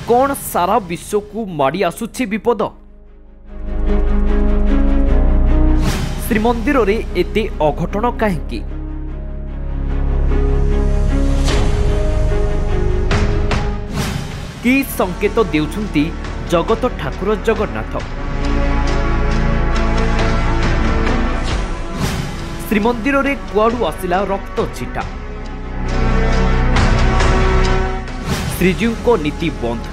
कौन सारा विश्व को माड़ी आसुछि विपद? श्रीमंदिर रे एते अघटन काहेकि? कि संकेत देउछंती जगत ठाकुर जगन्नाथ? श्रीमंदिर रे कुआडू आसिला रक्त छिटा? श्रीजीव को नीति बंद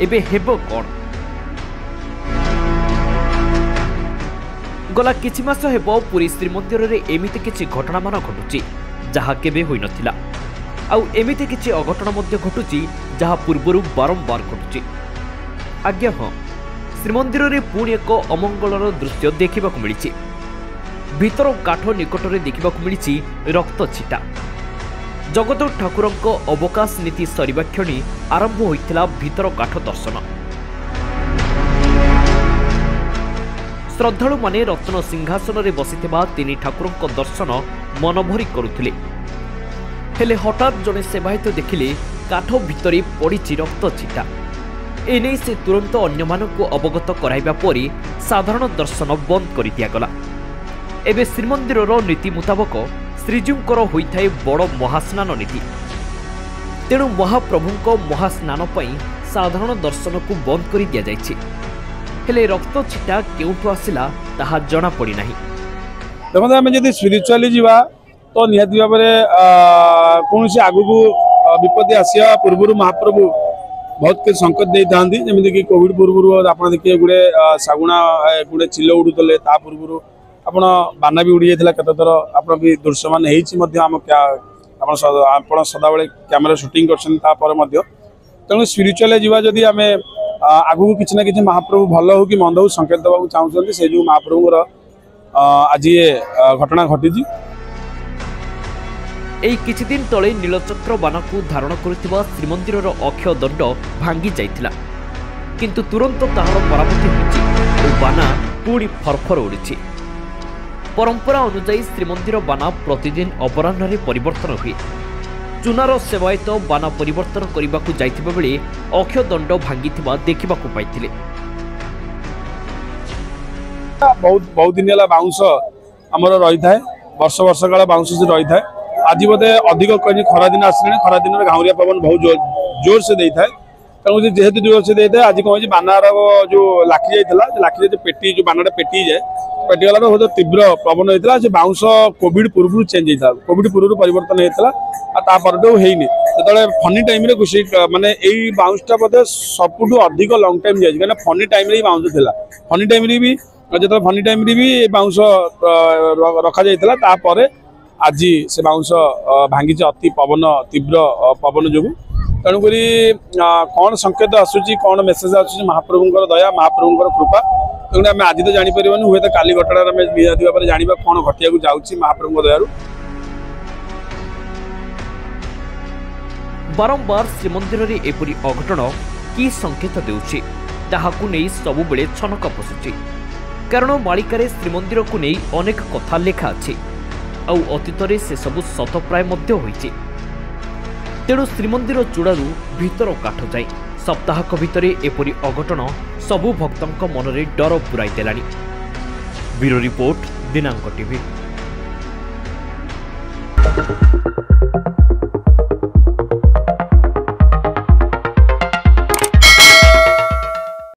एबे हेबो कोन? गला किछि मास हेबो पुरी श्रीमंदिर रे एमिति किछि घटना मान घटुची जहा केबे होई नथिला। आउ एमिति किछि अघटन मध्य घटुची जहा पूर्वरु बारंबार घटुची। आज्ञा हाँ, श्रीमंदिर रे पुणी एक अमंगलर दृश्य देखा मिली। भीतर काठ निकट में देखा मिली रक्त छिटा। जगत ठाकुर अवकाश नीति सरिबा क्षणी आरंभ होइथिला भीतर काठ दर्शन। श्रद्धालु माने रत्न सिंहासन रे बसिथिबा तिनि ठाकुरक दर्शन मनभरी करुथिले। हेले हठात जने सेवायत देखिले काठ भितरे पड़िछि रक्त छिटा। एने से तुरंत अन्यमानकु अवगत कराइबा परि साधारण दर्शन बंद कर दियागला। एबे श्रीमंदिरर नीति मुताबक श्रीजीवकर होइथाय बड़ महास्नान नीति। तेणु महाप्रभुंक महास्नान पई साधारण दर्शन को बंद कर दिया जायछि। हेले रक्त छिटा केउठु आसिला ताहा जणा पड़ी नाही। देखो आम जब स्पिरिचुआली जीवा तो निहाती भाव में कौन से आगू विपत्ति आसिया पूर्व महाप्रभु बहुत किसी संकट दे था। जमीक कोविड पूर्व आप देखिए गोटे सागुणा गोटे चिल उड़ूले पूर्व आप बाना भी उड़ी जाता केत थर आप दृश्यमान आप सदा बेले कैमेरा शूटिंग कर। तेणु स्पिरिचुआली जीवा जदि आम आगू किसी ना कि महाप्रभु भल हो कि मंद हो संकेत देवा चाहते से जो महाप्रभुर आज ये घटना घटी। एई किछि दिन तले नीलचक्र बाना को धारण करुथिबा श्रीमंदिरर अक्षय दंड भांगी जाइथिला, किंतु तुरंत ताहार परामति होइछि ओ बाना पुणी फरफर उड़िछि। परंपरा अनुसार श्रीमंदिर बाना प्रतिदिन अपराह्न परिवर्तन हुए। चुनार सेवायत बाना परिवर्तन करने जाइथिबा बेले अक्षय दंड भांगिथिबा देखिबाकु पाइथिले। बहुत दिन है बाउंस आमर रही था, वर्ष वर्ष काल बाउंस से रही था। आज बोधे अधिक खरा दिन आसने, खरा दिन में घाउरिया पवन बहुत जोर से दे था। तेणु जेहेतु जोर से दे था आज कौन बानार जो लाखी जाइला, लाखी जो पेटी जो बानाटा पेटी जाए पेटीगला बहुत तीव्र पवन होता है। बाउंस कोविड पूर्व चेंज होता, कोविड पूर्व परिवर्तन होता होनी जो फनी टाइम मानने यही बाउंसटा बोधे सबुठ अधिक लंग टाइम जाए कहीं फनी टाइम बाउंस था। फनी टाइम भी जो फनी टाइम भी बाउंस रखा जाता आज से बाउंस भांगी अति पवन तीव्र पवन जो। तेणुक कौन संकेत आसूची कौन मेसेज आसूची महाप्रभुंकर दया महाप्रभुंकर कृपा। तेणु आम आज तो जापर हुए तो काली घटना निहाती भाव में जाना कौन घटिया जाऊँगी महाप्रभु दयारू। बारंबार श्रीमंदिर रे एपरी अघटन कि संकेत देउछि ताहाकु नै सबुबेले छनका पसुछि। कारण मालिकारे श्रीमंदिर को नै अनेक कथा लेखा अछि आउ अतीतरे से सबु सत प्राय मध्य होइछि। तेणु श्रीमंदिर चूड़ारू भीतर काठ जाए सप्ताहक भितरे एपरी अघटन सबु भक्तंक मनरे डर पुराई देलानी। ब्यूरो रिपोर्ट दिनांक टीवी।